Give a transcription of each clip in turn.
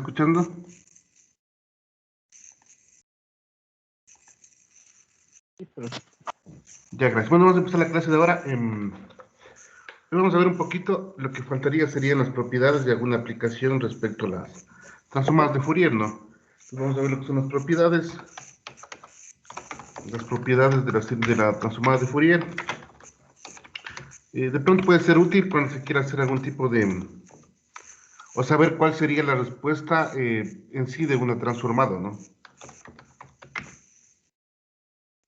escuchando? Ya, gracias. Bueno, vamos a empezar la clase de ahora. Vamos a ver un poquito, lo que faltaría serían las propiedades de alguna aplicación respecto a las transformadas de Fourier, ¿no? Entonces vamos a ver lo que son las propiedades de la transformada de Fourier. De pronto puede ser útil cuando se quiera hacer algún tipo de... o saber cuál sería la respuesta en sí de una transformada, ¿no?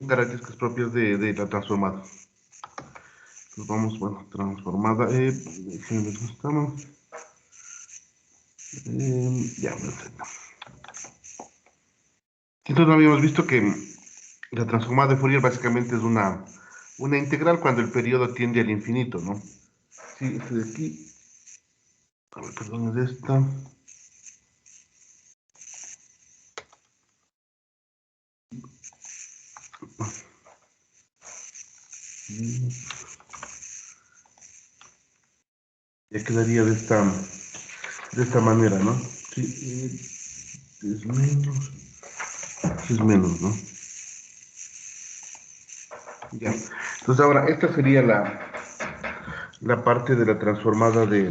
Características propias de la transformada. Entonces vamos, bueno, transformada, déjenme ver dónde estamos. Ya, perfecto. Entonces no habíamos visto que la transformada de Fourier básicamente es una integral cuando el periodo tiende al infinito, ¿no? Sí, este de aquí, a ver, perdón, es esta. Ya quedaría de esta manera, ¿no? Sí, es menos, ¿no? Ya. Entonces ahora, esta sería la parte de la transformada de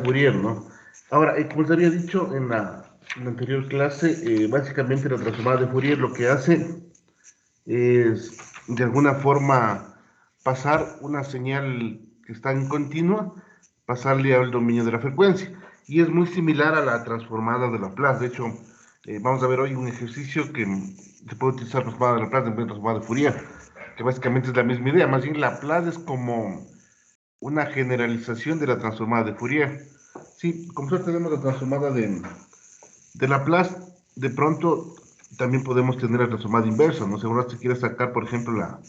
Fourier, ¿no? Ahora, como les había dicho en la anterior clase, básicamente la transformada de Fourier lo que hace es, de alguna forma, pasar una señal que está en continua, pasarle al dominio de la frecuencia. Y es muy similar a la transformada de Laplace. De hecho, vamos a ver hoy un ejercicio que se puede utilizar transformada de Laplace en vez de transformada de Fourier, que básicamente es la misma idea. Más bien, Laplace es como una generalización de la transformada de Fourier. Sí, como nosotros tenemos la transformada de Laplace, de pronto también podemos tener la transformada inversa, ¿no? Si ahora se quiere sacar, por ejemplo, la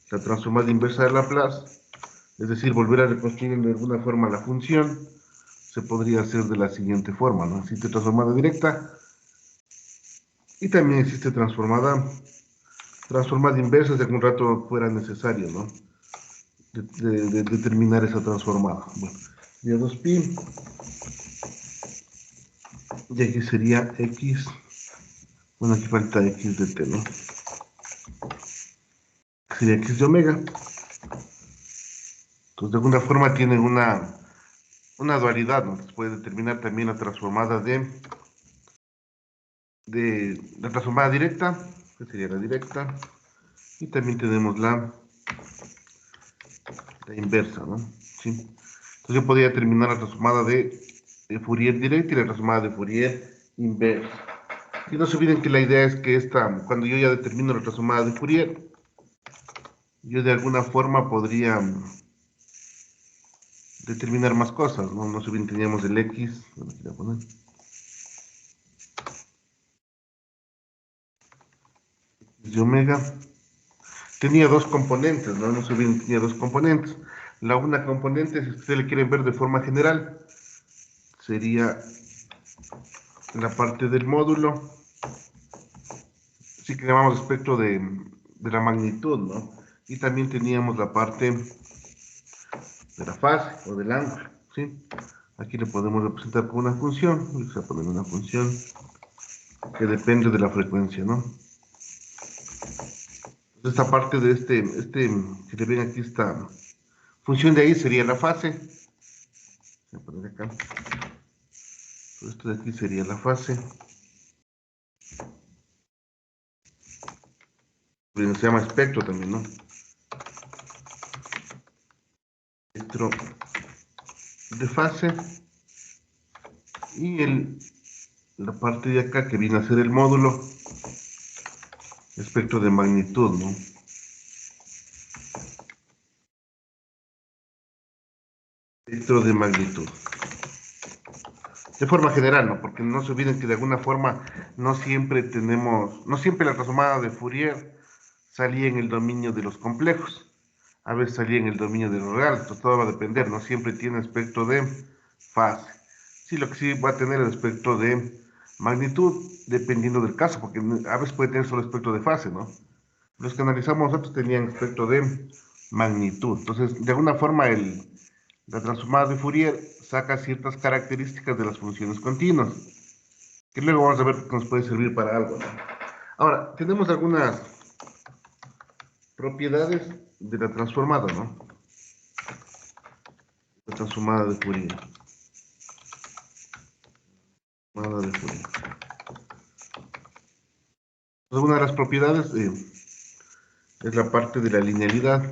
transformada inversa de Laplace, es decir, volver a reconstruir de alguna forma la función, se podría hacer de la siguiente forma, ¿no? Existe transformada directa y también existe transformada inversa si algún rato fuera necesario, ¿no? De determinar esa transformada. Bueno, y a 2pi, y aquí sería x, bueno, aquí falta x de t, ¿no? Sería x de omega. Entonces, de alguna forma tienen una dualidad, ¿no? Se puede determinar también la transformada de la transformada directa, que sería la directa, y también tenemos la inversa, ¿no? ¿Sí? Entonces yo podría determinar la transformada de Fourier directa y la transformada de Fourier inversa. Y no se olviden que la idea es que cuando yo ya determino la transformada de Fourier, yo de alguna forma podría determinar más cosas, ¿no? No se olviden, teníamos el x, bueno, aquí voy a poner, de omega, tenía dos componentes, ¿no? No se olviden, tenía dos componentes. La una componente, si ustedes le quieren ver de forma general, sería la parte del módulo, sí que llamamos espectro de la magnitud, ¿no? Y también teníamos la parte de la fase o del ángulo, ¿sí? Aquí le podemos representar con una función, vamos a poner una función que depende de la frecuencia, ¿no? Entonces, esta parte de si le ven aquí, esta función de ahí sería la fase. Voy a poner acá. Esto de aquí sería la fase. Se llama espectro también, ¿no? Espectro de fase. Y la parte de acá que viene a ser el módulo, espectro de magnitud, ¿no? Espectro de magnitud. De forma general, ¿no? Porque no se olviden que de alguna forma no siempre la transformada de Fourier salía en el dominio de los complejos. A veces salía en el dominio de los reales, entonces todo va a depender, no siempre tiene espectro de fase. Sí, lo que sí va a tener el espectro de magnitud, dependiendo del caso, porque a veces puede tener solo espectro de fase, ¿no? Los que analizamos nosotros tenían espectro de magnitud. Entonces, de alguna forma, la transformada de Fourier saca ciertas características de las funciones continuas, que luego vamos a ver que nos puede servir para algo, ¿no? Ahora, tenemos algunas propiedades de la transformada, ¿no? La transformada de Fourier. Transformada de Fourier. Una de las propiedades es la parte de la linealidad.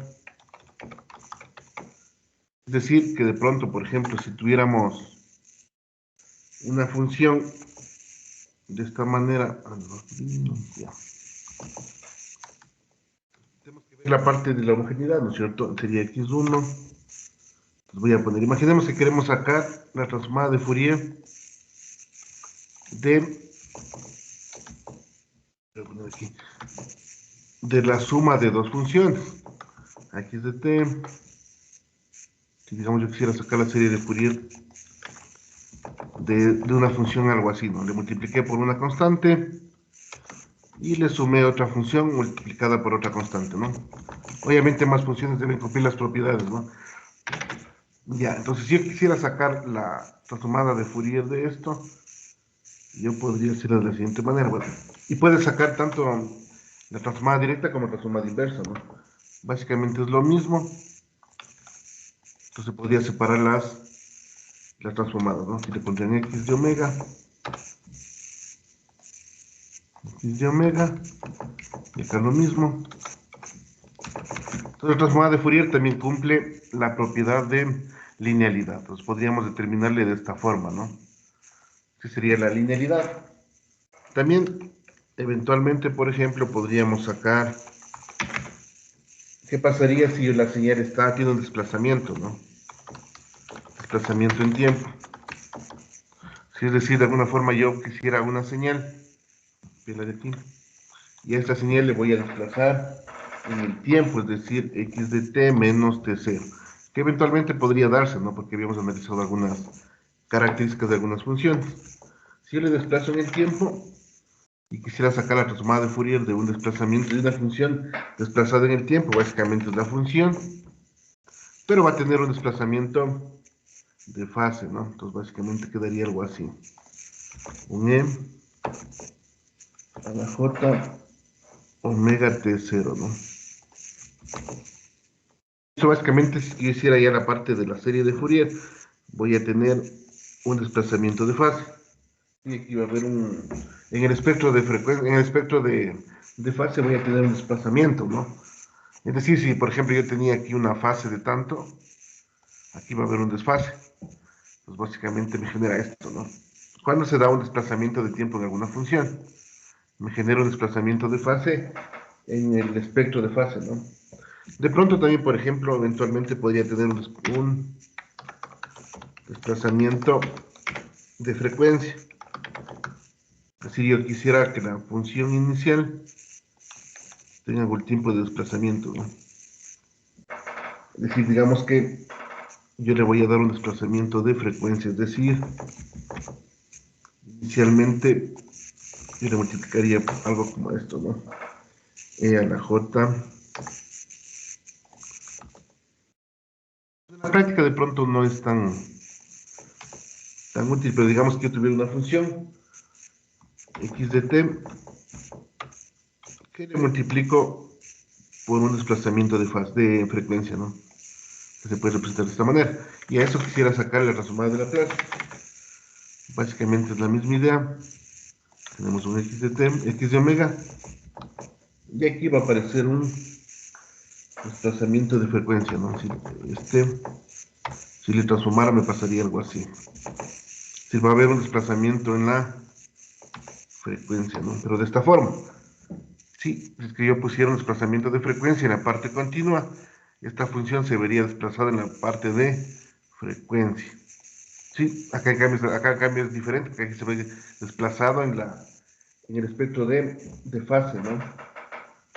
Es decir, que de pronto, por ejemplo, si tuviéramos una función de esta manera, ya. Tenemos que ver la parte de la homogeneidad, ¿no es cierto? Sería x1. Pues voy a poner, imaginemos que queremos sacar la transformada de Fourier de la suma de dos funciones, x de t. Si digamos yo quisiera sacar la serie de Fourier de una función algo así, ¿no? Le multipliqué por una constante y le sumé otra función multiplicada por otra constante, ¿no? Obviamente más funciones deben cumplir las propiedades, ¿no? Ya, entonces si yo quisiera sacar la transformada de Fourier de esto, yo podría hacerlo de la siguiente manera, bueno, y puedes sacar tanto la transformada directa como la transformada inversa, ¿no? Básicamente es lo mismo, entonces podría separar las transformadas, ¿no? Si le pondrían x de omega, y acá lo mismo. Entonces la transformada de Fourier también cumple la propiedad de linealidad, entonces podríamos determinarle de esta forma, ¿no? Que sería la linealidad. También, eventualmente, por ejemplo, podríamos sacar qué pasaría si la señal tiene un desplazamiento, ¿no? Desplazamiento en tiempo. Si es decir, de alguna forma yo quisiera una señal, la de aquí, y a esta señal le voy a desplazar en el tiempo, es decir, x de t menos t0, que eventualmente podría darse, ¿no? Porque habíamos analizado algunas características de algunas funciones. Si yo le desplazo en el tiempo y quisiera sacar la transformada de Fourier de un desplazamiento de una función desplazada en el tiempo, básicamente es la función, pero va a tener un desplazamiento de fase, ¿no? Entonces básicamente quedaría algo así. Un e a la j omega t0, ¿no? Eso básicamente, si yo hiciera ya la parte de la serie de Fourier, voy a tener un desplazamiento de fase. Y aquí va a haber en el espectro de frecuencia, en el espectro de fase voy a tener un desplazamiento, ¿no? Es decir, si por ejemplo yo tenía aquí una fase de tanto, aquí va a haber un desfase. Pues básicamente me genera esto, ¿no? ¿Cuándo se da un desplazamiento de tiempo en alguna función? Me genera un desplazamiento de fase en el espectro de fase, ¿no? De pronto también, por ejemplo, eventualmente podría tener un desplazamiento de frecuencia. Si yo quisiera que la función inicial tenga algún tiempo de desplazamiento, ¿no? Es decir, digamos que yo le voy a dar un desplazamiento de frecuencia, es decir, inicialmente yo le multiplicaría algo como esto, ¿no? E a la j. En la práctica de pronto no es tan útil, pero digamos que yo tuviera una función x de t que le multiplico por un desplazamiento de frecuencia, ¿no? Que se puede representar de esta manera. Y a eso quisiera sacar la transformada de Laplace. Básicamente es la misma idea. Tenemos un x de t, x de omega, y aquí va a aparecer un desplazamiento de frecuencia, ¿no? Si le transformara me pasaría algo así. Si va a haber un desplazamiento en la frecuencia, ¿no? Pero de esta forma. Sí, es que yo pusiera un desplazamiento de frecuencia en la parte continua, esta función se vería desplazada en la parte de frecuencia. Sí, acá el cambio es diferente, porque aquí se ve desplazado en el espectro de fase, ¿no?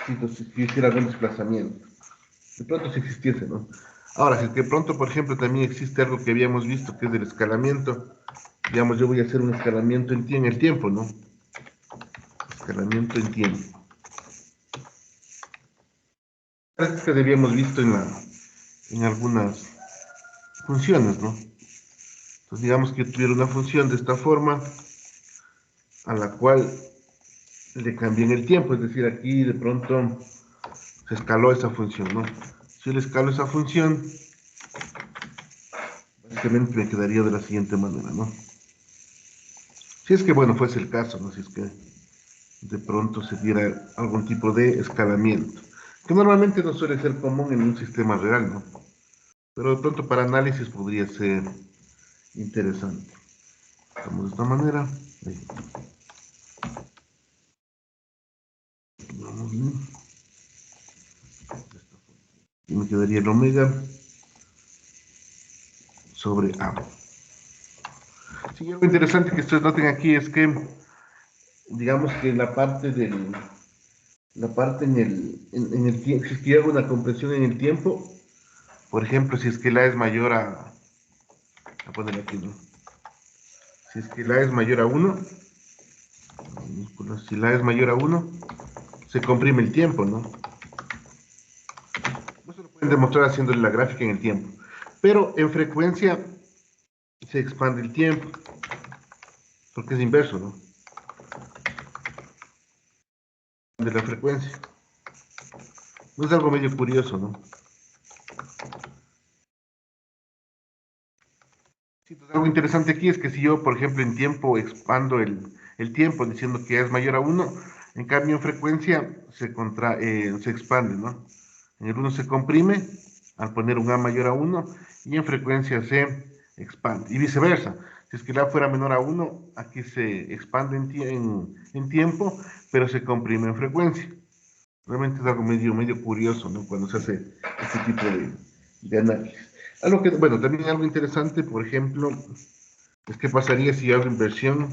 Sí, entonces, si hiciera algún desplazamiento. De pronto si existiese, ¿no? Ahora, si de pronto, por ejemplo, también existe algo que habíamos visto, que es el escalamiento, digamos, yo voy a hacer un escalamiento en el tiempo, ¿no? Escalamiento en tiempo. Es que habíamos visto en algunas funciones, ¿no? Entonces, digamos que yo tuviera una función de esta forma, a la cual le cambié en el tiempo, es decir, aquí de pronto se escaló esa función, ¿no? Si yo le escalo esa función, básicamente me quedaría de la siguiente manera, ¿no? Si es que, bueno, fuese el caso, ¿no? Si es que de pronto se diera algún tipo de escalamiento, que normalmente no suele ser común en un sistema real, ¿no? Pero de pronto para análisis podría ser interesante. Hagamos de esta manera. Ahí. Vamos bien. Y me quedaría el omega sobre A. Sí, algo interesante que ustedes noten aquí es que, digamos que la parte en el tiempo, si es que yo hago una compresión en el tiempo, por ejemplo, si es que la es mayor a poner aquí, ¿no? Si es que la es mayor a 1, si la es mayor a 1, se comprime el tiempo, ¿no? Eso lo pueden demostrar haciéndole la gráfica en el tiempo. Pero en frecuencia se expande el tiempo, porque es inverso, ¿no? De la frecuencia. No es algo medio curioso, ¿no? Sí, pues algo interesante aquí es que si yo, por ejemplo, en tiempo expando el tiempo diciendo que es mayor a 1, en cambio en frecuencia se expande, ¿no? En el 1 se comprime al poner un A mayor a 1 y en frecuencia se expande. Y viceversa, si es que el A fuera menor a 1, aquí se expande en tiempo, pero se comprime en frecuencia. Realmente es algo medio curioso, ¿no? Cuando se hace este tipo de análisis. Algo que, bueno, también algo interesante, por ejemplo, es qué pasaría si yo hago inversión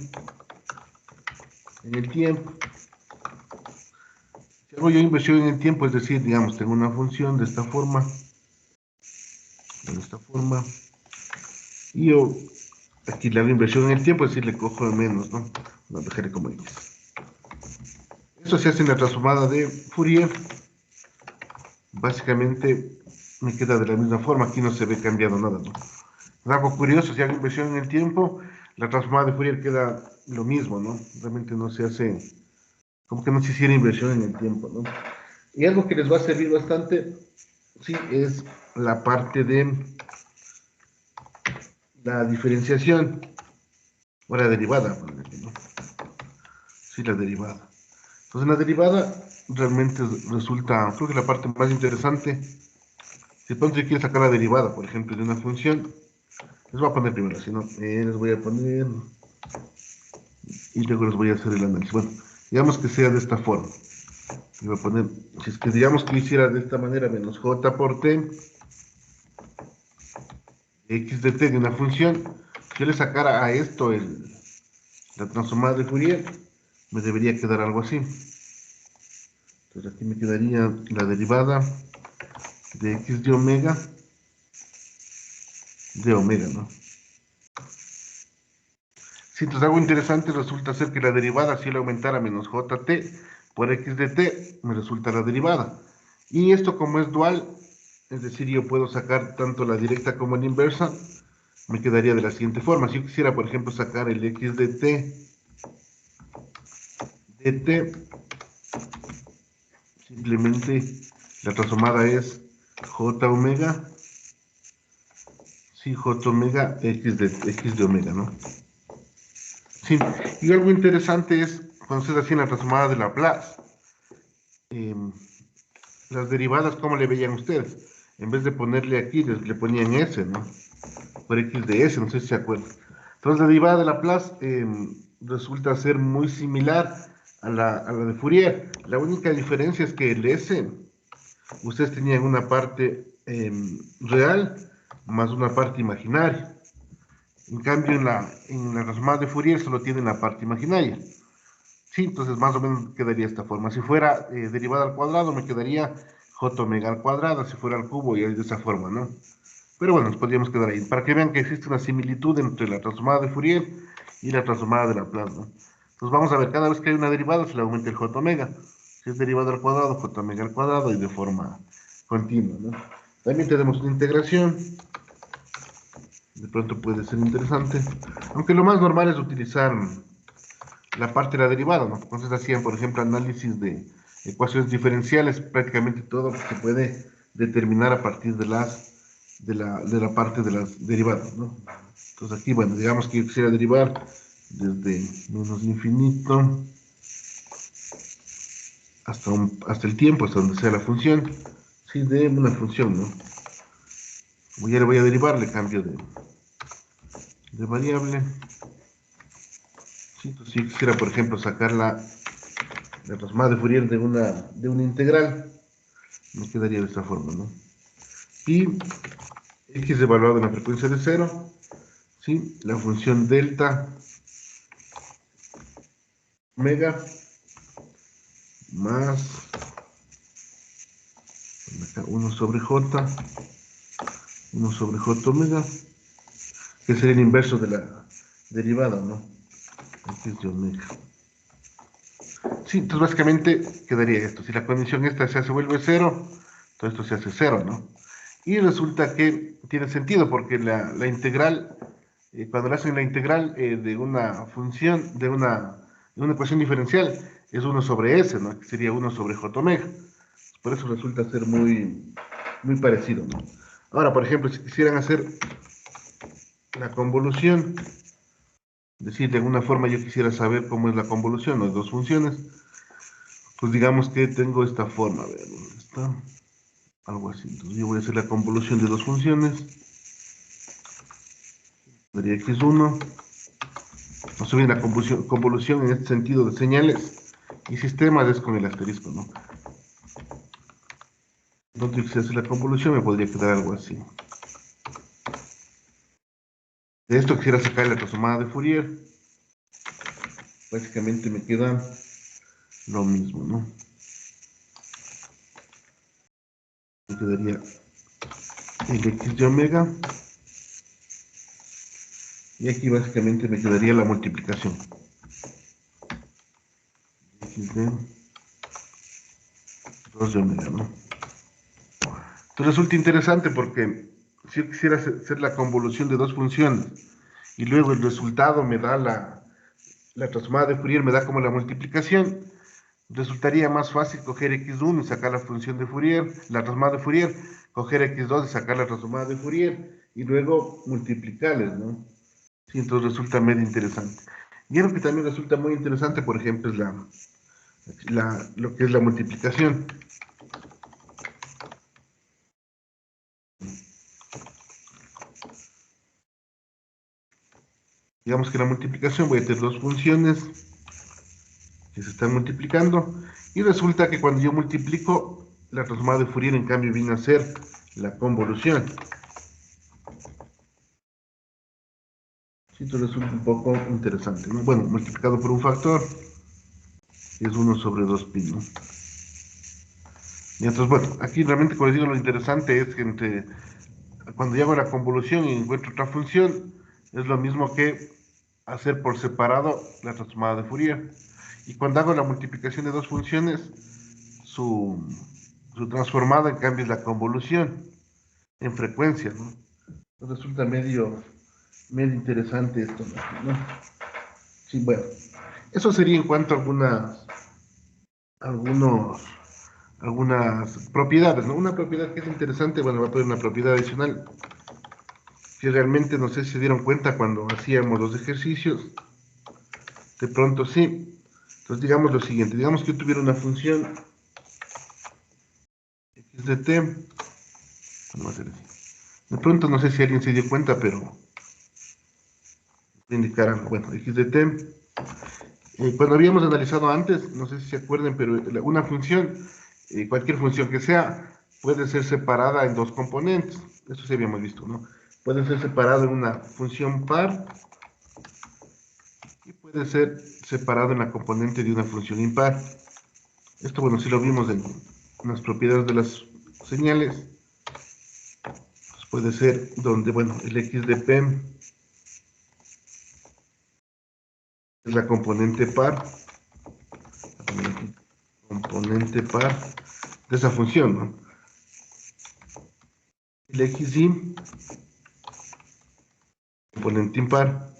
en el tiempo. Si hago yo inversión en el tiempo, es decir, digamos, tengo una función de esta forma, y yo aquí le hago inversión en el tiempo, es decir, le cojo de menos, ¿no? Lo dejaré como X. Eso se hace en la transformada de Fourier. Básicamente me queda de la misma forma, aquí no se ve cambiado nada, ¿no? Es algo curioso, si hago inversión en el tiempo, la transformada de Fourier queda lo mismo, ¿no? Realmente no se hace, como que no se hiciera inversión en el tiempo, ¿no? Y algo que les va a servir bastante, sí, es la parte de la diferenciación, o la derivada, por ejemplo, ¿no? Sí, la derivada. Entonces, la derivada realmente resulta, creo que la parte más interesante, si pronto yo quiero sacar la derivada, por ejemplo, de una función, les voy a poner primero, si no, les voy a poner y luego les voy a hacer el análisis. Bueno, digamos que sea de esta forma. Le voy a poner, si es que digamos que hiciera de esta manera, menos j por t, x de t de una función, si yo le sacara a esto la transformada de Fourier, me debería quedar algo así. Entonces aquí me quedaría la derivada de x de omega, ¿no? Si entonces algo interesante resulta ser que la derivada, si le aumentara menos jt por x de t, me resulta la derivada. Y esto como es dual, es decir, yo puedo sacar tanto la directa como la inversa, me quedaría de la siguiente forma. Si yo quisiera, por ejemplo, sacar el x de t, simplemente la transformada es j omega, sí, j omega x de omega, ¿no? Sí, y algo interesante es cuando se hacía la transformada de Laplace, eh, las derivadas, ¿cómo le veían ustedes? En vez de ponerle aquí, le ponían S, ¿no? Por X de S, no sé si se acuerdan. Entonces, la derivada de Laplace resulta ser muy similar a la de Fourier. La única diferencia es que el S, ustedes tenían una parte real más una parte imaginaria. En cambio, en la transformada de Fourier solo tienen la parte imaginaria. Sí, entonces más o menos quedaría esta forma. Si fuera derivada al cuadrado, me quedaría j omega al cuadrado, si fuera al cubo, y de esa forma, ¿no? Pero bueno, nos podríamos quedar ahí, para que vean que existe una similitud entre la transformada de Fourier y la transformada de Laplace, ¿no? Entonces vamos a ver, cada vez que hay una derivada se le aumenta el j omega. Si es derivada al cuadrado, j omega al cuadrado, y de forma continua, ¿no? También tenemos una integración De pronto puede ser interesante. Aunque lo más normal es utilizar la parte de la derivada, ¿no? Entonces hacían, por ejemplo, análisis de ecuaciones diferenciales, prácticamente todo se puede determinar a partir de la parte de las derivadas, ¿no? Entonces aquí, bueno, digamos que yo quisiera derivar desde menos infinito hasta el tiempo, hasta donde sea la función, sí, de una función, ¿no? Como ya le voy a derivar, le cambio de variable. Sí, entonces si yo quisiera, por ejemplo, sacar la transformada de Fourier de una integral, me quedaría de esta forma, ¿no? Y x evaluado en la frecuencia de 0, ¿sí? La función delta omega más 1 sobre j, 1 sobre j omega, que sería el inverso de la derivada, ¿no? X de omega. Sí, entonces básicamente quedaría esto. Si la condición esta se vuelve 0, todo esto se hace 0, ¿no? Y resulta que tiene sentido porque la integral, cuando le hacen la integral de una función, de una ecuación diferencial, es 1 sobre s, ¿no? Que sería 1 sobre j omega. Por eso resulta ser muy, muy parecido, ¿no? Ahora, por ejemplo, si quisieran hacer la convolución, es decir, de alguna forma yo quisiera saber cómo es la convolución, las dos funciones, pues digamos que tengo esta forma, a ver, ¿dónde está? Algo así. Entonces yo voy a hacer la convolución de dos funciones. Daría x1. Vamos a ver la convolución en este sentido de señales y sistemas es con el asterisco, ¿no? Entonces, si hace la convolución me podría quedar algo así. De esto quisiera sacar la transformada de Fourier. Básicamente me queda lo mismo, ¿no? Me quedaría el x de omega. Y aquí básicamente me quedaría la multiplicación. X de 2 de omega, ¿no? Esto resulta interesante porque si yo quisiera hacer la convolución de dos funciones y luego el resultado me da la transformada de Fourier, me da como la multiplicación, resultaría más fácil coger x1 y sacar la función de Fourier, la transformada de Fourier, coger x2 y sacar la transformada de Fourier y luego multiplicarles, ¿no? Sí, entonces resulta medio interesante. Y algo que también resulta muy interesante, por ejemplo, es lo que es la multiplicación. Digamos que la multiplicación voy a tener dos funciones que se están multiplicando y resulta que cuando yo multiplico la transformada de Fourier en cambio viene a ser la convolución. Sí, esto resulta un poco interesante, ¿no? Bueno, multiplicado por un factor es 1 sobre 2pi, ¿no? Y entonces, bueno, aquí realmente, como les digo, lo interesante es que cuando yo hago la convolución y encuentro otra función, es lo mismo que hacer por separado la transformada de Fourier. Y cuando hago la multiplicación de dos funciones, su, su transformada, en cambio, es la convolución en frecuencia, ¿no? Entonces resulta medio interesante esto, ¿no? Sí, bueno, eso sería en cuanto a algunos, algunas propiedades, ¿no? Una propiedad que es interesante, bueno, va a poner una propiedad adicional, que realmente no sé si se dieron cuenta cuando hacíamos los ejercicios, de pronto sí. Entonces digamos lo siguiente, digamos que yo tuviera una función x de t, bueno, va a ser así. De pronto no sé si alguien se dio cuenta, pero voy a indicar algo, bueno, x de t. Cuando habíamos analizado antes, no sé si se acuerdan, pero una función, cualquier función que sea, puede ser separada en dos componentes. Eso sí habíamos visto, ¿no? Puede ser separado en una función par y puede ser separado en la componente de una función impar. Esto, bueno, sí lo vimos en las propiedades de las señales. Pues puede ser donde, bueno, el x de p es la componente par, componente par de esa función, ¿no? El xy componente impar,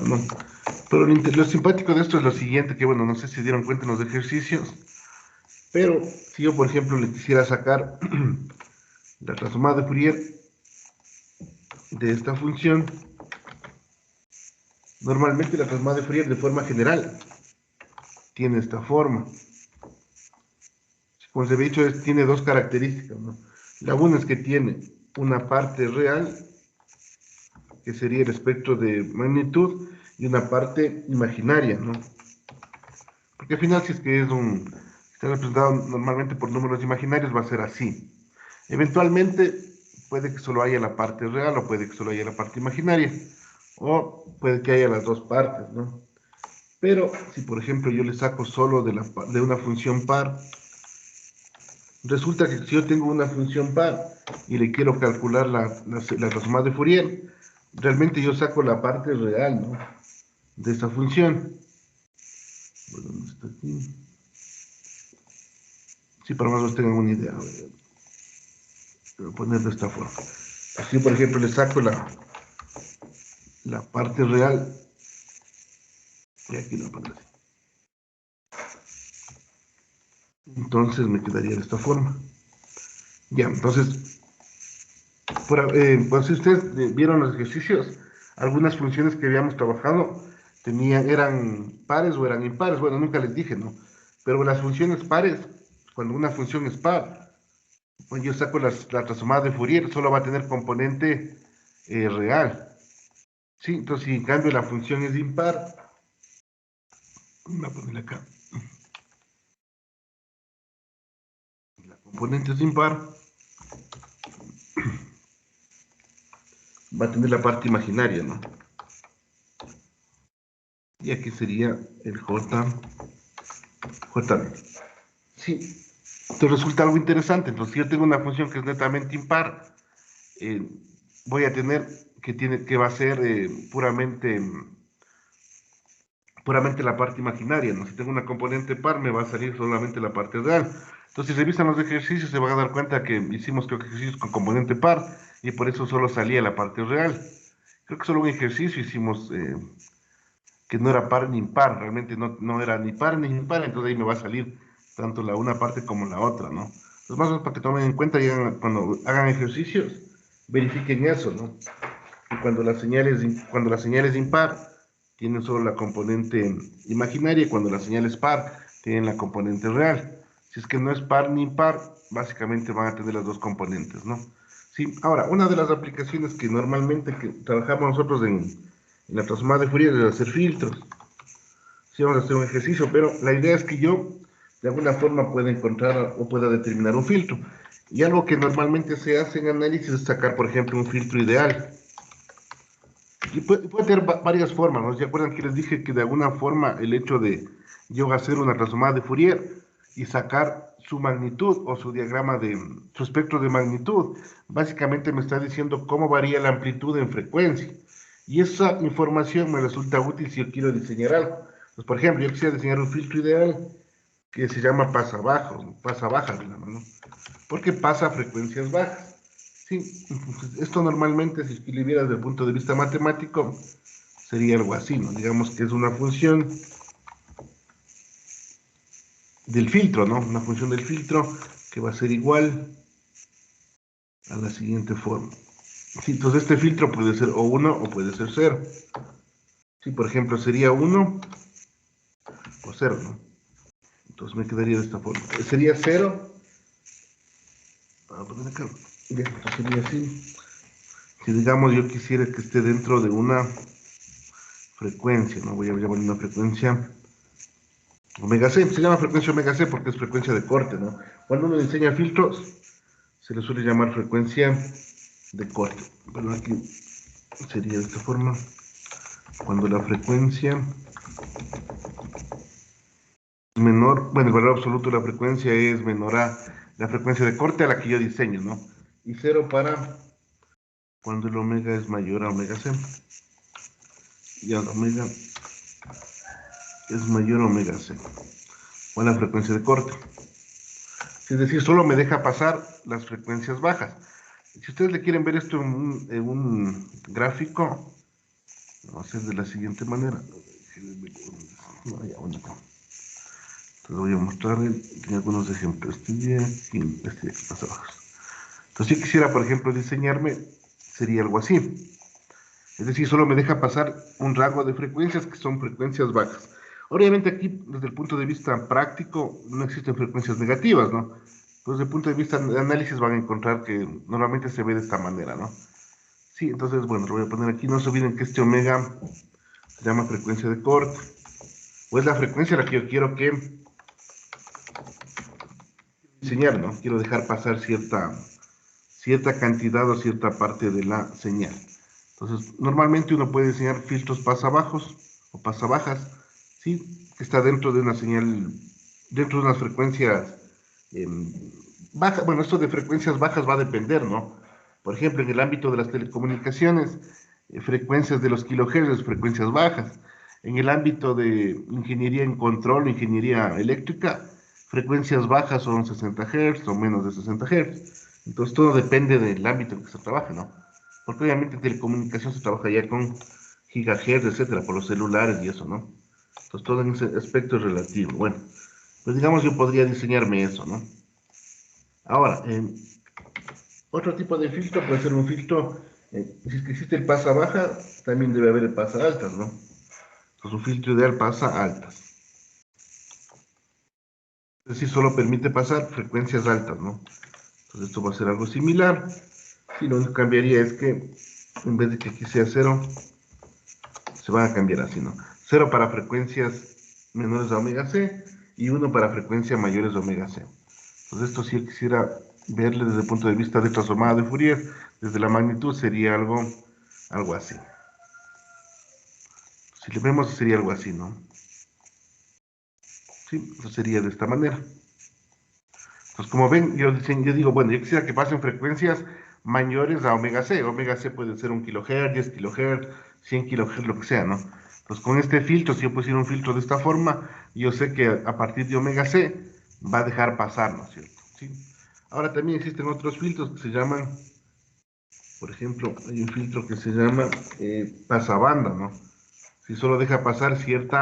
¿no? Pero lo simpático de esto es lo siguiente, que bueno, no sé si se dieron cuenta en los ejercicios, pero si yo, por ejemplo, le quisiera sacar la transformada de Fourier de esta función, normalmente la transformada de Fourier de forma general tiene esta forma. Como se había dicho, tiene dos características, ¿no? La una es que tiene una parte real, que sería el espectro de magnitud, y una parte imaginaria, ¿no? Porque al final, si es que está representado normalmente por números imaginarios, va a ser así. Eventualmente, puede que solo haya la parte real, o puede que solo haya la parte imaginaria, o puede que haya las dos partes, ¿no? Pero, si por ejemplo yo le saco solo de una función par, resulta que si yo tengo una función par y le quiero calcular la transformada de Fourier, realmente yo saco la parte real, ¿no?, de esa función. Bueno, ¿dónde está aquí? Sí, para más o menos tengan una idea. Voy a poner de esta forma. Así, por ejemplo, le saco la parte real, y aquí lo pongo así. Entonces me quedaría de esta forma. Ya, entonces, pues si ustedes vieron los ejercicios, algunas funciones que habíamos trabajado eran pares o eran impares. Bueno, nunca les dije, ¿no? Pero las funciones pares, cuando una función es par, pues yo saco la transformada de Fourier, solo va a tener componente real. Sí, entonces si en cambio la función es impar, voy a ponerle acá, la componente es impar, va a tener la parte imaginaria, ¿no? Y aquí sería el JB. Sí, entonces resulta algo interesante. Entonces, si yo tengo una función que es netamente impar, eh, voy a tener que va a ser puramente la parte imaginaria, ¿no? Si tengo una componente par, me va a salir solamente la parte real. Entonces, si revisan los ejercicios, se van a dar cuenta que hicimos, creo que ejercicios con componente par, y por eso solo salía la parte real. Creo que solo un ejercicio hicimos que no era par ni impar, realmente no era ni par ni impar, entonces ahí me va a salir tanto la una parte como la otra, ¿no? Entonces, más o menos para que tomen en cuenta, cuando hagan ejercicios, verifiquen eso, ¿no? Y cuando la señal es impar, tienen solo la componente imaginaria, y cuando la señal es par, tienen la componente real. Si es que no es par ni impar, básicamente van a tener las dos componentes, ¿no? Sí, ahora, una de las aplicaciones que normalmente trabajamos nosotros en la transformada de Fourier es hacer filtros. Sí, vamos a hacer un ejercicio, pero la idea es que yo, de alguna forma, pueda encontrar o pueda determinar un filtro. Y algo que normalmente se hace en análisis es sacar, por ejemplo, un filtro ideal. Y puede tener varias formas, ¿no? ¿Se acuerdan que les dije que de alguna forma el hecho de yo hacer una transformada de Fourier y sacar su magnitud o su diagrama su espectro de magnitud, básicamente me está diciendo cómo varía la amplitud en frecuencia? Y esa información me resulta útil si yo quiero diseñar algo. Pues, por ejemplo, yo quisiera diseñar un filtro ideal que se llama pasa baja, ¿no? Porque pasa a frecuencias bajas. Sí, esto normalmente, si lo vieras desde el punto de vista matemático, sería algo así, ¿no? Digamos que es una función del filtro, ¿no? Una función del filtro que va a ser igual a la siguiente forma. Sí, entonces este filtro puede ser o 1 o puede ser 0. Sí, por ejemplo, sería 1 o 0, ¿no? Entonces me quedaría de esta forma. Sería 0. Voy a poner acá. Bien, entonces sería así. Si digamos yo quisiera que esté dentro de una frecuencia, ¿no? Voy a llamar una frecuencia omega C. Se llama frecuencia omega C porque es frecuencia de corte, ¿no? Cuando uno diseña filtros, se le suele llamar frecuencia de corte. Pero aquí sería de esta forma. Cuando la frecuencia es menor, bueno, el valor absoluto de la frecuencia es menor a la frecuencia de corte a la que yo diseño, ¿no? Y 0 para cuando el omega es mayor a omega C. Y el omega es mayor a omega C. O la frecuencia de corte. Es decir, solo me deja pasar las frecuencias bajas. Si ustedes le quieren ver esto en un gráfico, vamos a hacer de la siguiente manera. No, ya, bueno, te voy a mostrar algunos ejemplos. Más abajo. Entonces, si quisiera, por ejemplo, diseñarme, sería algo así. Es decir, solo me deja pasar un rango de frecuencias que son frecuencias bajas. Obviamente aquí, desde el punto de vista práctico, no existen frecuencias negativas, ¿no? Entonces, desde el punto de vista de análisis van a encontrar que normalmente se ve de esta manera, ¿no? Sí, entonces, bueno, lo voy a poner aquí. No se olviden que este omega se llama frecuencia de corte, o es la frecuencia a la que yo quiero que diseñar, ¿no? Quiero dejar pasar cierta cantidad o cierta parte de la señal. Entonces, normalmente uno puede diseñar filtros pasabajos o pasabajas, ¿sí? Que está dentro de una señal, dentro de unas frecuencias bajas. Bueno, esto de frecuencias bajas va a depender, ¿no? Por ejemplo, en el ámbito de las telecomunicaciones, frecuencias de los kilohertz, frecuencias bajas. En el ámbito de ingeniería en control, ingeniería eléctrica, frecuencias bajas son 60 Hz o menos de 60 Hz. Entonces todo depende del ámbito en que se trabaje, ¿no? Porque obviamente en telecomunicación se trabaja ya con gigahertz, etcétera, por los celulares y eso, ¿no? Entonces todo en ese aspecto es relativo. Bueno, pues digamos yo podría diseñarme eso, ¿no? Ahora, otro tipo de filtro puede ser un filtro, si es que existe el pasa baja, también debe haber el pasa altas, ¿no? Entonces un filtro ideal pasa altas. Es decir, solo permite pasar frecuencias altas, ¿no? Entonces esto va a ser algo similar. Y lo único que cambiaría es que en vez de que aquí sea 0, se van a cambiar así, ¿no? 0 para frecuencias menores a omega C y 1 para frecuencias mayores a omega C. Entonces esto si yo quisiera verle desde el punto de vista de transformada de Fourier, desde la magnitud sería algo así. Si le vemos sería algo así, ¿no? Sí, eso sería de esta manera. Entonces, como ven, yo digo, bueno, yo quisiera que pasen frecuencias mayores a omega C. Omega C puede ser 1 kHz, 10 kHz, 100 kHz, lo que sea, ¿no? Pues con este filtro, si yo pusiera un filtro de esta forma, yo sé que a partir de omega C va a dejar pasar, ¿no es cierto? ¿Sí? Ahora también existen otros filtros que se llaman, por ejemplo, hay un filtro que se llama pasabanda, ¿no? Si solo deja pasar cierto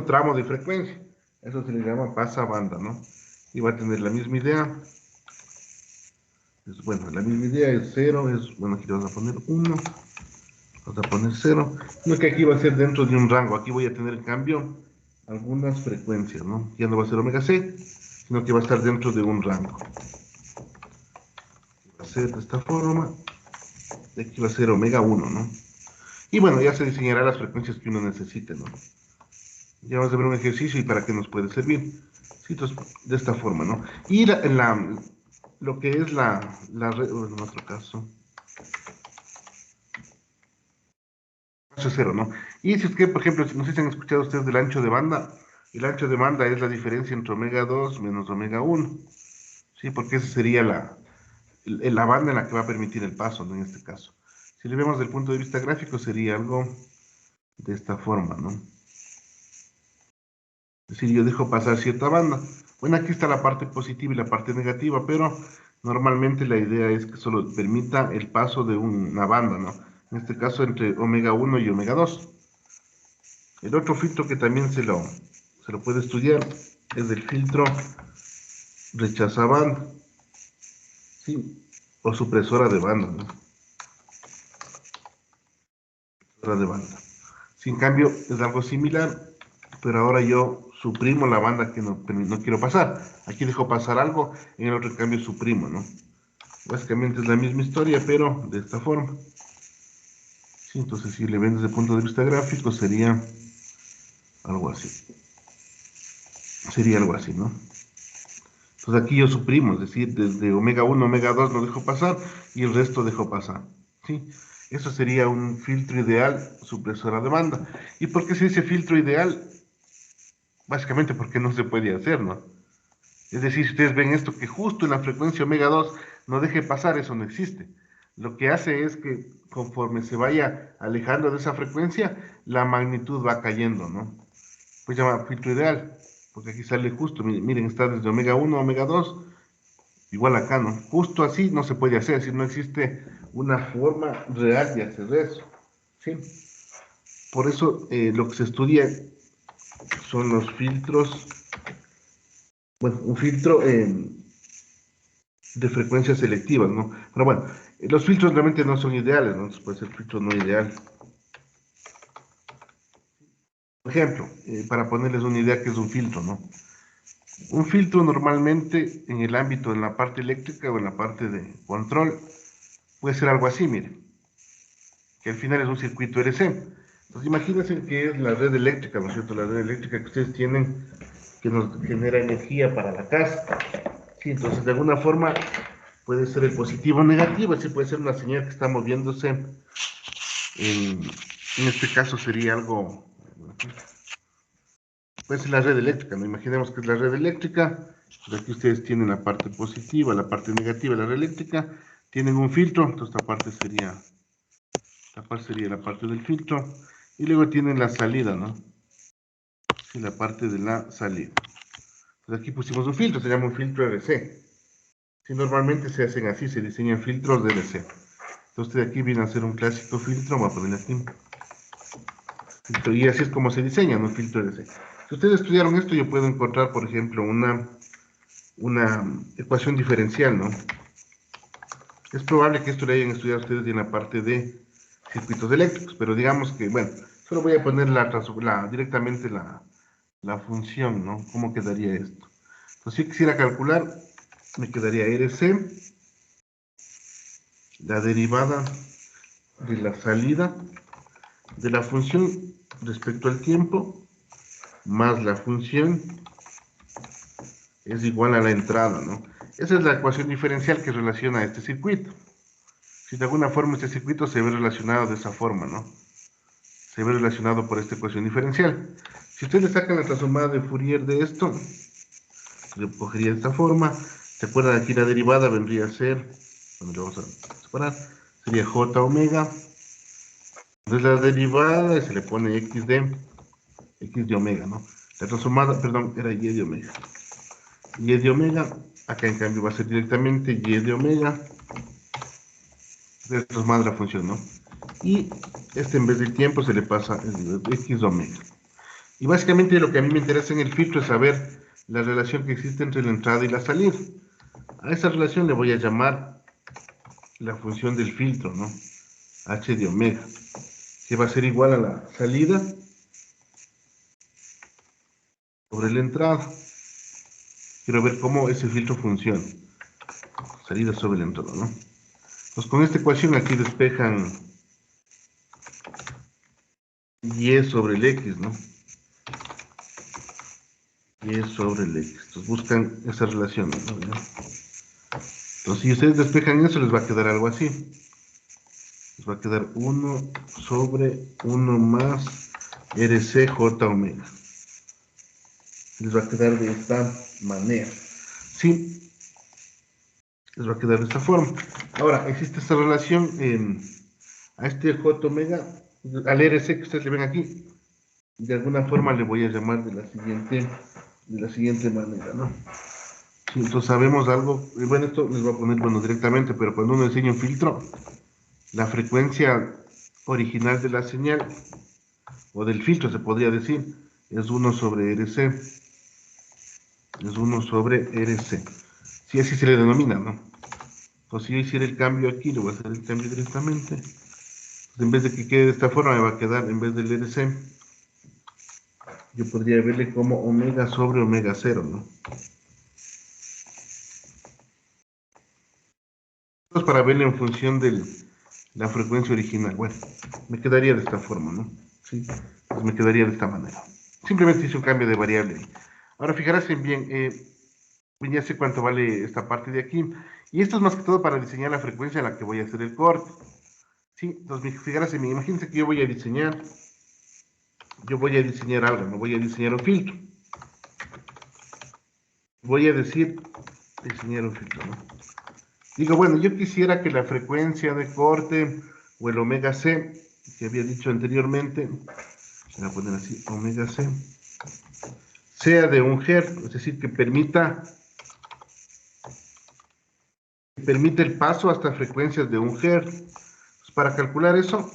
tramo de frecuencia. Eso se le llama pasabanda, ¿no? Y va a tener la misma idea. Bueno, la misma idea es 0, bueno, aquí le vamos a poner 1, vamos a poner 0. No es que aquí va a ser dentro de un rango, aquí voy a tener en cambio algunas frecuencias, ¿no? Ya no va a ser omega C, sino que va a estar dentro de un rango. Va a ser de esta forma, y aquí va a ser omega 1, ¿no? Y bueno, ya se diseñará las frecuencias que uno necesite, ¿no? Ya vamos a ver un ejercicio y para qué nos puede servir. Sí, entonces, de esta forma, ¿no? Y lo que es la red, bueno, en otro caso, ancho cero, ¿no? Y si es que, por ejemplo, no sé si han escuchado ustedes del ancho de banda, el ancho de banda es la diferencia entre omega 2 menos omega 1, ¿sí? Porque esa sería la banda en la que va a permitir el paso, ¿no? En este caso. Si le vemos desde el punto de vista gráfico, sería algo de esta forma, ¿no? Es decir, yo dejo pasar cierta banda. Bueno, aquí está la parte positiva y la parte negativa, pero normalmente la idea es que solo permita el paso de una banda, ¿no? En este caso entre omega 1 y omega 2. El otro filtro que también se lo puede estudiar es el filtro rechazabanda, ¿sí? O supresora de banda, ¿no? Supresora de banda. Sin cambio, es algo similar, pero ahora yo suprimo la banda que no quiero pasar. Aquí dejo pasar algo, en el otro cambio suprimo, ¿no? Básicamente es la misma historia, pero de esta forma. Sí, entonces, si le ven desde el punto de vista gráfico, sería algo así. Sería algo así, ¿no? Entonces aquí yo suprimo, es decir, desde omega 1, omega 2 no dejo pasar y el resto dejo pasar. ¿Sí? Eso sería un filtro ideal supresora de banda. ¿Y por qué se dice filtro ideal? Básicamente porque no se puede hacer, ¿no? Es decir, si ustedes ven esto que justo en la frecuencia omega 2 no deje pasar, eso no existe. Lo que hace es que conforme se vaya alejando de esa frecuencia, la magnitud va cayendo, ¿no? Pues llama filtro ideal. porque aquí sale justo, miren, está desde omega 1 a omega 2, igual acá, ¿no? Justo así no se puede hacer, si no existe una forma real de hacer eso, ¿sí? Por eso lo que se estudia son los filtros, bueno, un filtro de frecuencias selectivas, ¿no? Pero bueno, los filtros realmente no son ideales, ¿no? Entonces puede ser filtro no ideal. Por ejemplo, para ponerles una idea que es un filtro, ¿no? Un filtro normalmente en el ámbito, en la parte eléctrica o en la parte de control, puede ser algo así, miren, que al final es un circuito RC. Entonces imagínense que es la red eléctrica, ¿no es cierto? La red eléctrica que ustedes tienen, que nos genera energía para la casa. Sí, entonces de alguna forma puede ser el positivo o negativo, así puede ser una señal que está moviéndose. En este caso sería algo, puede ser la red eléctrica, ¿no? Imaginemos que es la red eléctrica, pues aquí ustedes tienen la parte positiva, la parte negativa de la red eléctrica, tienen un filtro, entonces esta parte sería la parte del filtro, y luego tienen la salida, ¿no? Sí, la parte de la salida. Entonces aquí pusimos un filtro, se llama un filtro RC. Sí, normalmente se hacen así, se diseñan filtros de RC. Entonces de aquí viene a ser un clásico filtro, voy a poner aquí. Y así es como se diseña un filtro RC. Si ustedes estudiaron esto, yo puedo encontrar, por ejemplo, una ecuación diferencial, ¿no? Es probable que esto lo hayan estudiado ustedes en la parte de circuitos eléctricos, pero digamos que, bueno, solo voy a poner directamente la función, ¿no? ¿Cómo quedaría esto? Entonces, si quisiera calcular, me quedaría RC, la derivada de la salida de la función respecto al tiempo, más la función es igual a la entrada, ¿no? Esa es la ecuación diferencial que relaciona este circuito. Si de alguna forma este circuito se ve relacionado de esa forma, ¿no? Se ve relacionado por esta ecuación diferencial. Si ustedes le sacan la transformada de Fourier de esto, lo cogería de esta forma. ¿Se acuerdan? Aquí la derivada vendría a ser, bueno, lo vamos a separar, sería j omega. Entonces la derivada se le pone x de omega, ¿no? La transformada, perdón, era y de omega. Y de omega, acá en cambio va a ser directamente y de omega. Esto es más la función, ¿no? Y este en vez de tiempo se le pasa el x de omega. Y básicamente lo que a mí me interesa en el filtro es saber la relación que existe entre la entrada y la salida. A esa relación le voy a llamar la función del filtro, ¿no? H de omega, que va a ser igual a la salida sobre la entrada. Quiero ver cómo ese filtro funciona. Salida sobre la entrada, ¿no? Pues con esta ecuación aquí despejan y sobre el x, ¿no? Y sobre el x. Entonces buscan esa relación, ¿no? Entonces si ustedes despejan eso les va a quedar algo así. Les va a quedar 1 sobre 1 más RCJ omega. Les va a quedar de esta manera. Sí, les va a quedar de esta forma. Ahora, existe esta relación a este J omega, al RC que ustedes le ven aquí, de alguna forma le voy a llamar de la siguiente manera, ¿no? Sí, entonces sabemos algo, y bueno, esto les voy a poner, bueno, directamente, pero cuando uno enseña un filtro, la frecuencia original de la señal, o del filtro se podría decir, es 1 sobre RC, es 1 sobre RC. Sí, así se le denomina, ¿no? Entonces si yo hiciera el cambio aquí, le voy a hacer el cambio directamente. Entonces, en vez de que quede de esta forma, me va a quedar, en vez del RC, yo podría verle como omega sobre omega 0, ¿no? Entonces, para verle en función de la frecuencia original, bueno, me quedaría de esta forma, ¿no? Sí, pues me quedaría de esta manera. Simplemente hice un cambio de variable. Ahora, fijarse bien, ya sé cuánto vale esta parte de aquí. Y esto es más que todo para diseñar la frecuencia a la que voy a hacer el corte. Sí, entonces fijarse bien, imagínense que yo voy a diseñar algo, no voy a diseñar un filtro. Voy a decir diseñar un filtro, ¿no? Digo, bueno, yo quisiera que la frecuencia de corte o el omega C, que había dicho anteriormente, voy a poner así, omega C, sea de 1 Hz, es decir, que permita el paso hasta frecuencias de 1 Hz. Pues para calcular eso,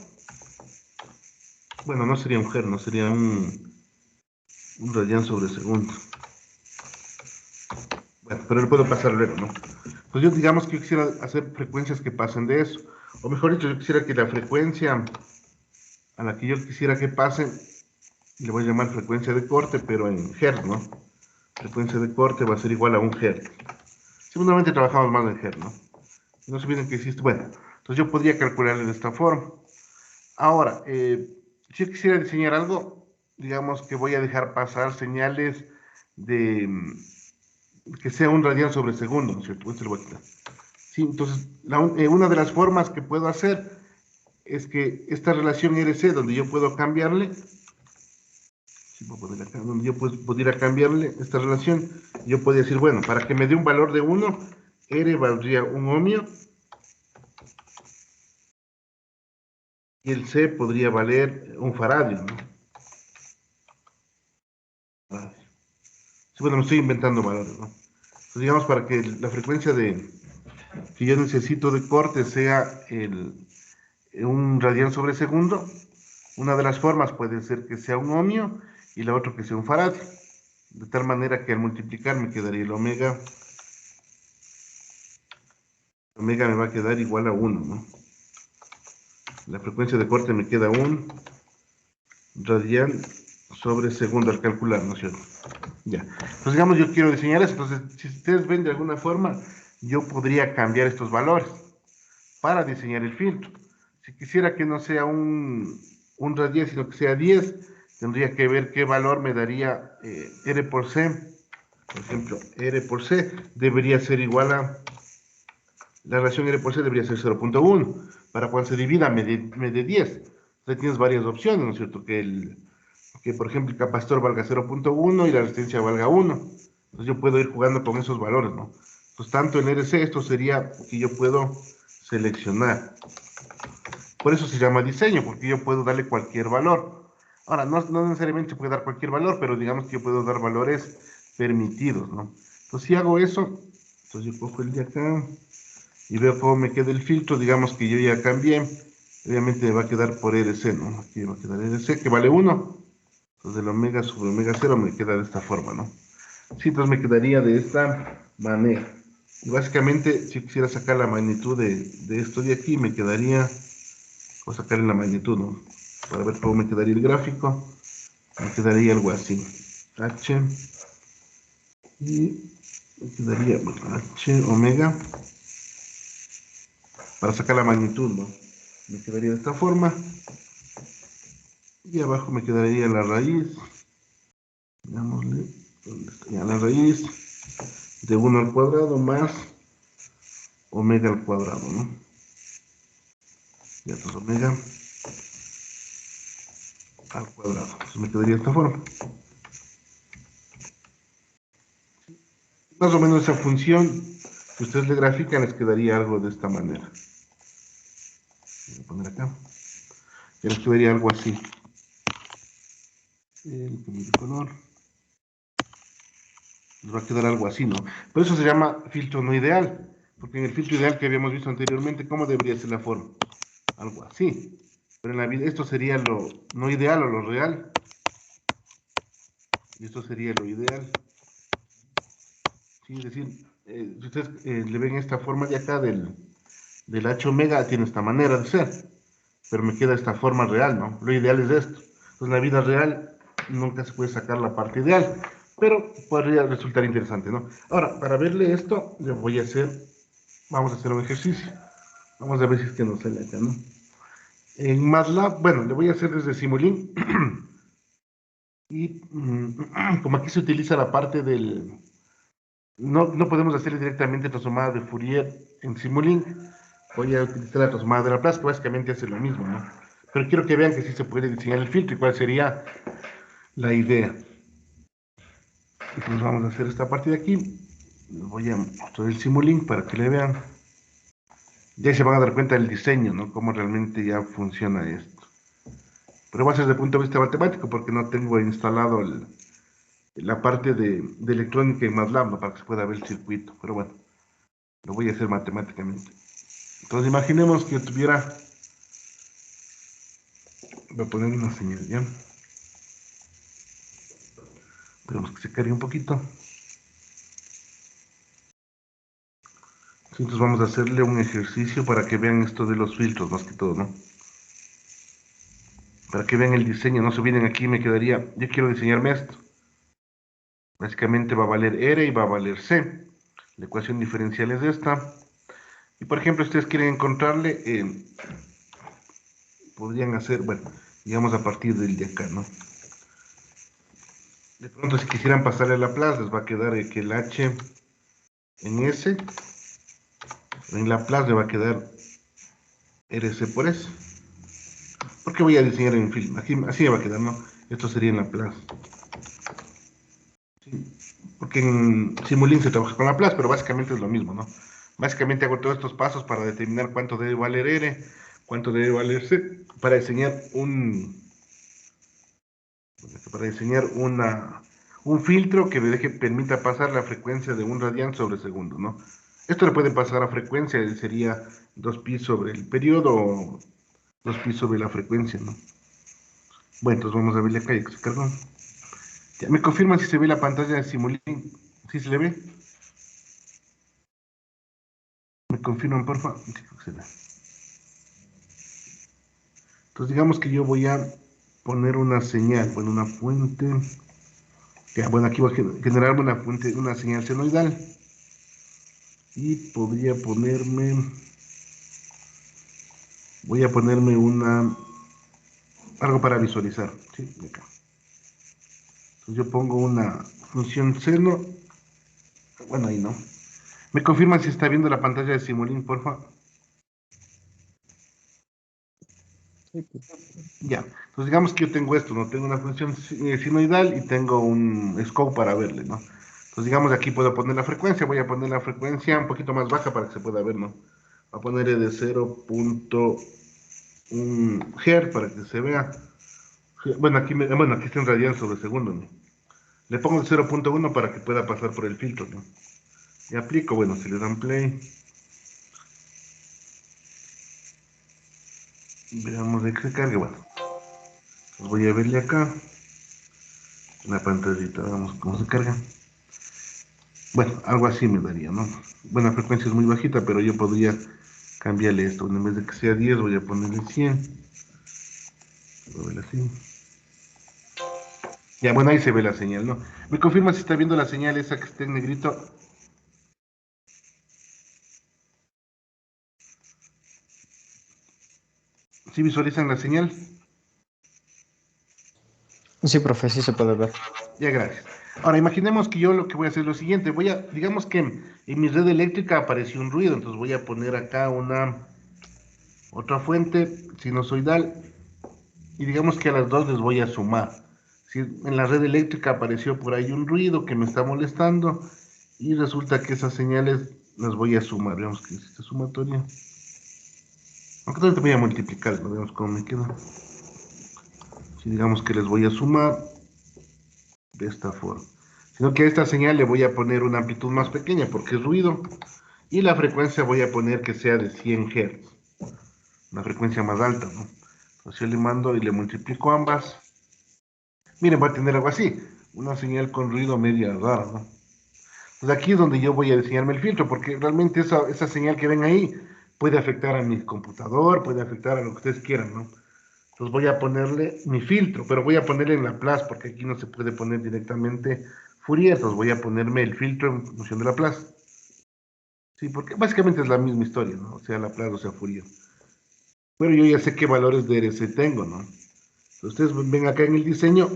bueno, no sería 1 Hz, no sería un radián sobre segundo. Bueno, pero le puedo pasar luego, ¿no? Pues yo digamos que yo quisiera hacer frecuencias que pasen de eso. O mejor dicho, yo quisiera que la frecuencia a la que yo quisiera que pase, le voy a llamar frecuencia de corte, pero en Hz, ¿no? Frecuencia de corte va a ser igual a 1 Hz. Seguramente trabajamos más en Hz, ¿no? No se olviden que existe, bueno, entonces yo podría calcularle de esta forma. Ahora, si yo quisiera diseñar algo, digamos que voy a dejar pasar señales de que sea un radián sobre segundo, ¿no es cierto? Esto lo voy a quitar. Sí, entonces, una de las formas que puedo hacer es que esta relación RC, donde yo puedo cambiarle, sí, voy a poner acá, donde yo pudiera cambiarle esta relación, yo podría decir, bueno, para que me dé un valor de 1, R valdría un ohmio, y el C podría valer un faradio, ¿no? Sí, bueno, me estoy inventando valores, ¿no? Entonces, digamos, para que la frecuencia que yo necesito de corte sea un radián sobre segundo, una de las formas puede ser que sea un ohmio y la otra que sea un faradio. De tal manera que al multiplicar me quedaría el omega. Omega me va a quedar igual a 1, ¿no? La frecuencia de corte me queda un radián sobre segundo al calcular, ¿no es cierto? Ya. Entonces, digamos, yo quiero diseñar eso. Entonces, si ustedes ven de alguna forma, yo podría cambiar estos valores para diseñar el filtro. Si quisiera que no sea un radián, sino que sea 10, tendría que ver qué valor me daría R por C. Por ejemplo, R por C debería ser igual a, la relación R por C debería ser 0.1. Para cuando se divida me dé 10. Entonces tienes varias opciones, ¿no es cierto? Que por ejemplo el capacitor valga 0.1 y la resistencia valga 1. Entonces yo puedo ir jugando con esos valores, ¿no? Pues tanto en RC esto sería que yo puedo seleccionar. Por eso se llama diseño, porque yo puedo darle cualquier valor. Ahora, no necesariamente puede dar cualquier valor, pero digamos que yo puedo dar valores permitidos, ¿no? Entonces si hago eso, entonces yo cojo el de acá y veo cómo me queda el filtro, digamos que yo ya cambié, obviamente me va a quedar por RC, ¿no? Aquí va a quedar RC, que vale 1. Entonces el omega sobre omega 0 me queda de esta forma, ¿no? Sí, entonces me quedaría de esta manera. Y básicamente, si quisiera sacar la magnitud de esto de aquí, me quedaría, voy a sacar la magnitud, ¿no? Para ver cómo me quedaría el gráfico, me quedaría algo así. H, y me quedaría, bueno, H, omega, para sacar la magnitud, ¿no? Me quedaría de esta forma. Y abajo me quedaría la raíz, digámosle, ¿dónde está? Ya, la raíz de 1 al cuadrado más omega al cuadrado, ¿no? Ya, entonces omega al cuadrado. Entonces me quedaría de esta forma. Más o menos esa función que ustedes le grafican les quedaría algo de esta manera. Voy a poner acá. Ya les quedaría algo así. El color. Les va a quedar algo así, ¿no? Por eso se llama filtro no ideal. Porque en el filtro ideal que habíamos visto anteriormente, ¿cómo debería ser la forma? Algo así. Pero en la vida esto sería lo no ideal o lo real. Y esto sería lo ideal. Sí, es decir, si ustedes le ven esta forma de acá del H omega, tiene esta manera de ser. Pero me queda esta forma real, ¿no? Lo ideal es esto. Entonces, en la vida real nunca se puede sacar la parte ideal. Pero podría resultar interesante, ¿no? Ahora, para verle esto, le voy a hacer, vamos a hacer un ejercicio. Vamos a ver si es que nos sale acá, ¿no? En MATLAB, bueno, le voy a hacer desde Simulink. Y como aquí se utiliza la parte del... No podemos hacerle directamente transformada de Fourier en Simulink. Voy a utilizar la transformada de Laplace, que básicamente hace lo mismo, ¿no? Pero quiero que vean que sí se puede diseñar el filtro y cuál sería la idea. Entonces vamos a hacer esta parte de aquí. Voy a mostrar el Simulink para que le vean. Ya se van a dar cuenta del diseño, ¿no? Cómo realmente ya funciona esto. Pero va a ser desde el punto de vista matemático porque no tengo instalado la parte de electrónica en MATLAB, ¿no? Para que se pueda ver el circuito. Pero bueno, lo voy a hacer matemáticamente. Entonces imaginemos que yo tuviera, voy a poner una señal, ¿ya? Tenemos que se cargue un poquito. Sí, entonces vamos a hacerle un ejercicio para que vean esto de los filtros, más que todo, ¿no? Para que vean el diseño, no se olviden aquí, me quedaría, yo quiero diseñarme esto. Básicamente va a valer R y va a valer C. La ecuación diferencial es esta. Y por ejemplo, ustedes quieren encontrarle, podrían hacer, bueno, digamos a partir del de acá, ¿no? De pronto, si quisieran pasarle a Laplace, les va a quedar que el H en S, en Laplace le va a quedar RC por S. ¿Por qué voy a diseñar en film? Aquí, así me va a quedar, ¿no? Esto sería en Laplace. Sí, porque en Simulink se trabaja con Laplace, pero básicamente es lo mismo, ¿no? Básicamente hago todos estos pasos para determinar cuánto debe valer R, cuánto debe valer C, para diseñar un filtro que me permita pasar la frecuencia de 1 radián sobre segundo, ¿no? Esto le puede pasar a frecuencia, sería 2pi sobre el periodo o 2pi sobre la frecuencia, ¿no? Bueno, entonces vamos a verle acá, ya que se cargó. Ya, ¿me confirman si se ve la pantalla de Simulink? ¿Sí se le ve? ¿Me confirman, por favor? Sí, creo que se ve. Entonces digamos que yo voy a poner una señal, bueno, una fuente. Ya, bueno, aquí voy a generar una fuente, una señal senoidal. Y podría ponerme, voy a ponerme algo para visualizar, ¿sí? Acá. Entonces yo pongo una función seno, bueno, ahí no. ¿Me confirman si está viendo la pantalla de Simulink, por favor? Ya, entonces digamos que yo tengo esto, ¿no? Tengo una función sinoidal y tengo un scope para verle, ¿no? Entonces digamos aquí puedo poner la frecuencia, voy a poner la frecuencia un poquito más baja para que se pueda ver, ¿no? Voy a ponerle de 0.1 Hz para que se vea. Bueno, aquí está en radian sobre segundo, ¿no? Le pongo el 0.1 para que pueda pasar por el filtro, ¿no? Y aplico, bueno, si le dan play, veamos de que se cargue, bueno. Pues voy a verle acá, la pantallita, vamos cómo se carga. Bueno, algo así me daría, ¿no? Bueno, la frecuencia es muy bajita, pero yo podría cambiarle esto. En vez de que sea 10, voy a ponerle 100. Voy a ver así. Ya, bueno, ahí se ve la señal, ¿no? ¿Me confirma si está viendo la señal esa que está en negrito? ¿Sí visualizan la señal? Sí, profe, sí se puede ver. Ya, gracias. Ahora, imaginemos que yo lo que voy a hacer es lo siguiente. Digamos que en mi red eléctrica apareció un ruido, entonces voy a poner acá otra fuente sinusoidal y digamos que a las dos les voy a sumar. Si en la red eléctrica apareció por ahí un ruido que me está molestando y resulta que esas señales las voy a sumar. Veamos que es esta sumatoria. Aunque también te voy a multiplicar, ¿no? Veamos cómo me queda. Si digamos que les voy a sumar de esta forma. Sino que a esta señal le voy a poner una amplitud más pequeña porque es ruido. Y la frecuencia voy a poner que sea de 100 Hz. Una frecuencia más alta, ¿no? Entonces yo le mando y le multiplico ambas. Miren, va a tener algo así. Una señal con ruido media rara, ¿no? Pues aquí es donde yo voy a diseñarme el filtro, porque realmente esa señal que ven ahí puede afectar a mi computador, puede afectar a lo que ustedes quieran, ¿no? Entonces voy a ponerle mi filtro, pero voy a ponerle en Laplace, porque aquí no se puede poner directamente Fourier, entonces voy a ponerme el filtro en función de Laplace. Sí, porque básicamente es la misma historia, ¿no? O sea, Laplace o sea Fourier. Pero yo ya sé qué valores de RC tengo, ¿no? Entonces ustedes ven acá en el diseño,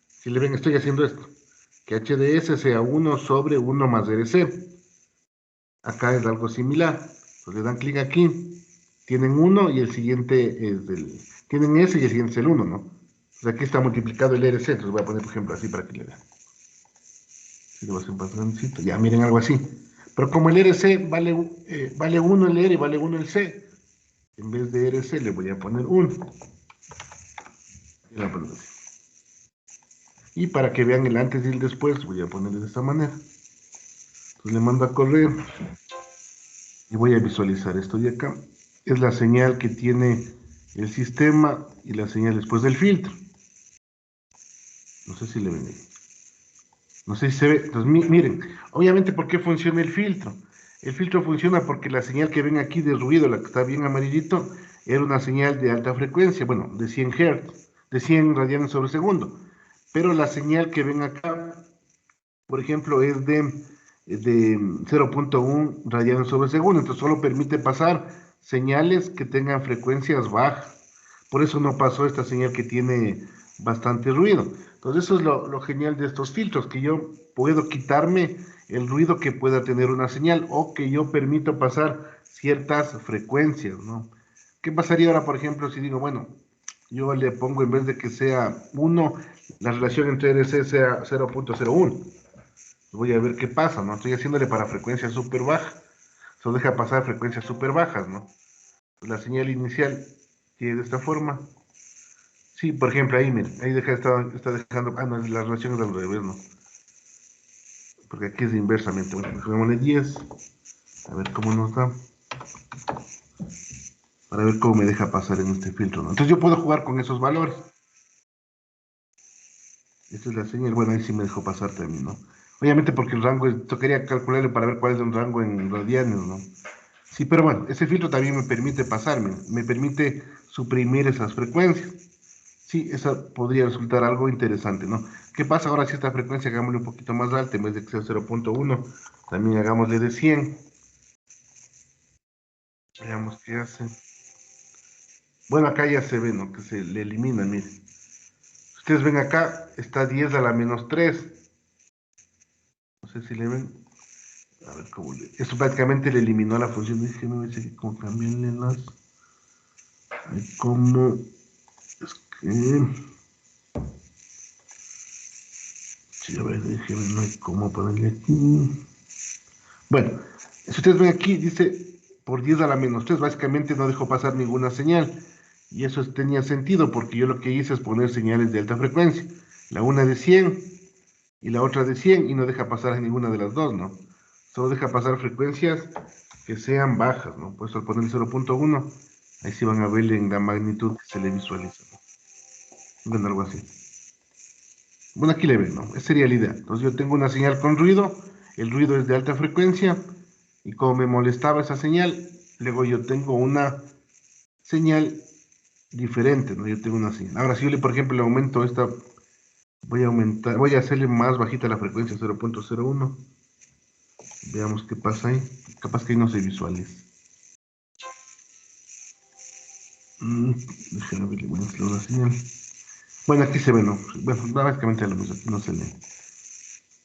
si le ven, estoy haciendo esto, que HDS sea 1 sobre 1 más RC. Acá es algo similar. Entonces le dan clic aquí, tienen 1 y el siguiente es tienen S y el siguiente es el 1, ¿no? Entonces aquí está multiplicado el RC, entonces voy a poner, por ejemplo, así para que le vean. Si le voy a hacer un patroncito, ya miren algo así. Pero como el RC vale 1 el R y vale 1 el C, en vez de RC le voy a poner 1. Y la pongo así. Y para que vean el antes y el después, voy a ponerle de esta manera. Entonces le mando a correr y voy a visualizar esto de acá. Es la señal que tiene el sistema y la señal después del filtro. No sé si le ven ahí. No sé si se ve. Entonces, miren, obviamente, ¿por qué funciona el filtro? El filtro funciona porque la señal que ven aquí de ruido, la que está bien amarillito, era una señal de alta frecuencia, bueno, de 100 Hz, de 100 radianes sobre segundo. Pero la señal que ven acá, por ejemplo, es de 0.1 radianes sobre segundo, entonces solo permite pasar señales que tengan frecuencias bajas. Por eso no pasó esta señal que tiene bastante ruido. Entonces eso es lo genial de estos filtros, que yo puedo quitarme el ruido que pueda tener una señal o que yo permito pasar ciertas frecuencias, ¿no? ¿Qué pasaría ahora, por ejemplo, si digo, bueno, yo le pongo en vez de que sea 1, la relación entre RC sea 0.01? Voy a ver qué pasa, ¿no? Estoy haciéndole para frecuencias súper bajas. Solo deja pasar frecuencias súper bajas, ¿no? La señal inicial tiene de esta forma. Sí, por ejemplo, ahí, miren, ahí está dejando, no, la relación es al revés, ¿no? Porque aquí es inversamente. Bueno, juguémosle 10, a ver cómo nos da, para ver cómo me deja pasar en este filtro, ¿no? Entonces yo puedo jugar con esos valores. Esta es la señal, bueno, ahí sí me dejó pasar también, ¿no? Obviamente porque el rango, tocaría calcularle para ver cuál es un rango en radianes, ¿no? Sí, pero bueno, ese filtro también me permite pasarme, me permite suprimir esas frecuencias. Sí, eso podría resultar algo interesante, ¿no? ¿Qué pasa ahora si esta frecuencia hagámosle un poquito más alta, en vez de que sea 0.1, también hagámosle de 100? Veamos qué hace. Bueno, acá ya se ve, ¿no? Que se le elimina, miren. Ustedes ven acá, está 10 a la menos 3. No sé si le ven. A ver cómo le... Esto prácticamente le eliminó la función. Dije, no, dice que como cambiarle las... ¿Cómo? Es que... Sí, a ver, déjenme, no hay cómo ponerle aquí. Bueno, si ustedes ven aquí, dice por 10 a la menos 3, básicamente no dejó pasar ninguna señal. Y eso tenía sentido porque yo lo que hice es poner señales de alta frecuencia. La una de 100 y la otra de 100 y no deja pasar a ninguna de las dos, ¿no? Solo deja pasar frecuencias que sean bajas, ¿no? Por eso al poner 0.1, ahí sí van a ver en la magnitud que se le visualiza, ¿no? Bueno, algo así. Bueno, aquí le ven, ¿no? Esa sería la idea. Entonces yo tengo una señal con ruido, el ruido es de alta frecuencia, y como me molestaba esa señal, luego yo tengo una señal diferente, ¿no? Yo tengo una señal. Ahora, si yo, por ejemplo, le aumento esta, voy a hacerle más bajita la frecuencia, 0.01. Veamos qué pasa ahí. Capaz que ahí no se visualiza. Déjenme ver, voy a hacer una señal. Bueno, aquí se ve, ¿no? Bueno, básicamente lo mismo, aquí no se lee.